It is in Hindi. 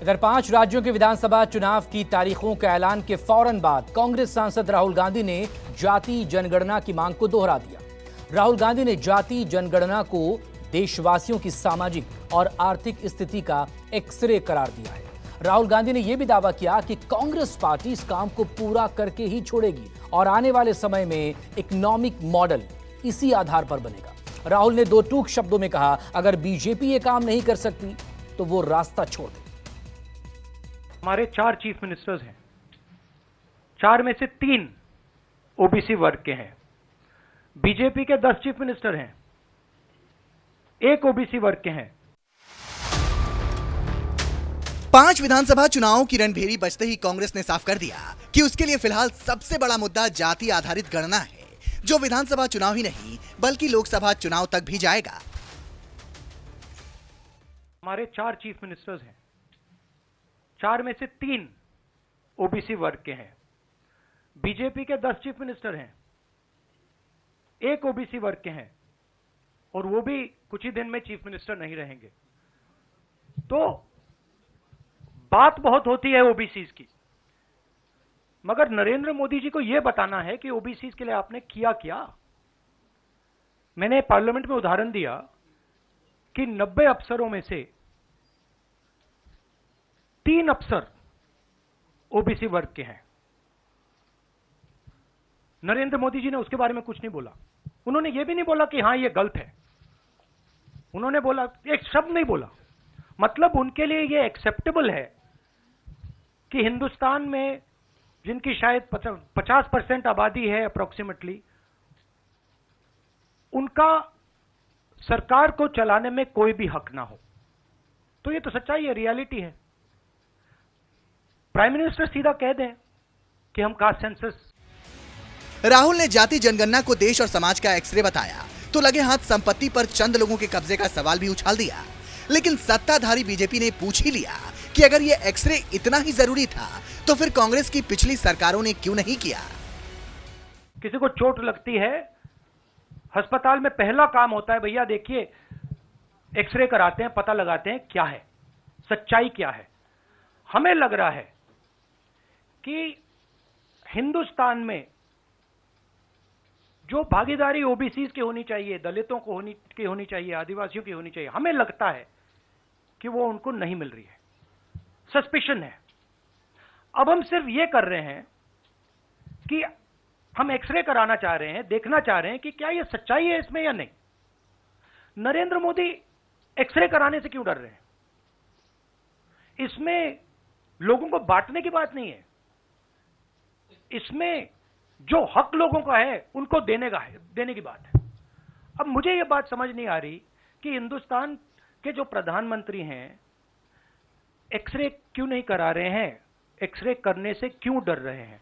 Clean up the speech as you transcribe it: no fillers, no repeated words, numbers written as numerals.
इधर 5 राज्यों के विधानसभा चुनाव की तारीखों के ऐलान के फौरन बाद कांग्रेस सांसद राहुल गांधी ने जाति जनगणना की मांग को दोहरा दिया। राहुल गांधी ने जाति जनगणना को देशवासियों की सामाजिक और आर्थिक स्थिति का एक्सरे करार दिया है। राहुल गांधी ने यह भी दावा किया कि कांग्रेस पार्टी इस काम को पूरा करके ही छोड़ेगी और आने वाले समय में इकोनॉमिक मॉडल इसी आधार पर बनेगा। राहुल ने 2 टूक शब्दों में कहा, अगर बीजेपी ये काम नहीं कर सकती तो वो रास्ता छोड़ दे। हमारे 4 चीफ मिनिस्टर्स हैं, 4 में से 3 ओबीसी वर्ग के हैं। बीजेपी के 10 चीफ मिनिस्टर हैं, 1 ओबीसी वर्ग के हैं। 5 विधानसभा चुनावों की रणभेरी बजते ही कांग्रेस ने साफ कर दिया कि उसके लिए फिलहाल सबसे बड़ा मुद्दा जाति आधारित गणना है, जो विधानसभा चुनाव ही नहीं बल्कि लोकसभा चुनाव तक भी जाएगा। हमारे 4 चीफ मिनिस्टर्स हैं, 4 में से 3 ओबीसी वर्ग के हैं। बीजेपी के 10 चीफ मिनिस्टर हैं, 1 ओबीसी वर्ग के हैं, और वो भी कुछ ही दिन में चीफ मिनिस्टर नहीं रहेंगे। तो बात बहुत होती है ओबीसी की, मगर नरेंद्र मोदी जी को यह बताना है कि ओबीसी के लिए आपने किया क्या। मैंने पार्लियामेंट में उदाहरण दिया कि 90 अफसरों में से 3 अफसर ओबीसी वर्ग के हैं। नरेंद्र मोदी जी ने उसके बारे में कुछ नहीं बोला। उन्होंने यह भी नहीं बोला कि हां यह गलत है, उन्होंने बोला, एक शब्द नहीं बोला। मतलब उनके लिए यह एक्सेप्टेबल है कि हिंदुस्तान में जिनकी शायद 50% आबादी है अप्रोक्सीमेटली, उनका सरकार को चलाने में कोई भी हक ना हो। तो ये तो सच्चाई है, रियलिटी है। प्राइम मिनिस्टर सीधा कह दें कि हम कास्ट सेंसस। राहुल ने जाति जनगणना को देश और समाज का एक्सरे बताया तो लगे हाथ संपत्ति पर चंद लोगों के कब्जे का सवाल भी उछाल दिया। लेकिन सत्ताधारी बीजेपी ने पूछ ही लिया कि अगर ये एक्सरे इतना ही जरूरी था तो फिर कांग्रेस की पिछली सरकारों ने क्यों नहीं किया। किसी को चोट लगती है, अस्पताल में पहला काम होता है, भैया देखिए एक्सरे कराते हैं, पता लगाते हैं क्या है, सच्चाई क्या है। हमें लग रहा है कि हिंदुस्तान में जो भागीदारी ओबीसी की होनी चाहिए, दलितों को होनी चाहिए, आदिवासियों की होनी चाहिए, हमें लगता है कि वो उनको नहीं मिल रही है। सस्पिशन है। अब हम सिर्फ ये कर रहे हैं कि हम एक्सरे कराना चाह रहे हैं, देखना चाह रहे हैं कि क्या ये सच्चाई है इसमें या नहीं। नरेंद्र मोदी एक्सरे कराने से क्यों डर रहे हैं? इसमें लोगों को बांटने की बात नहीं है, इसमें जो हक लोगों का है उनको देने की बात है। अब मुझे यह बात समझ नहीं आ रही कि हिंदुस्तान के जो प्रधानमंत्री हैं एक्सरे क्यों नहीं करा रहे हैं, एक्सरे करने से क्यों डर रहे हैं।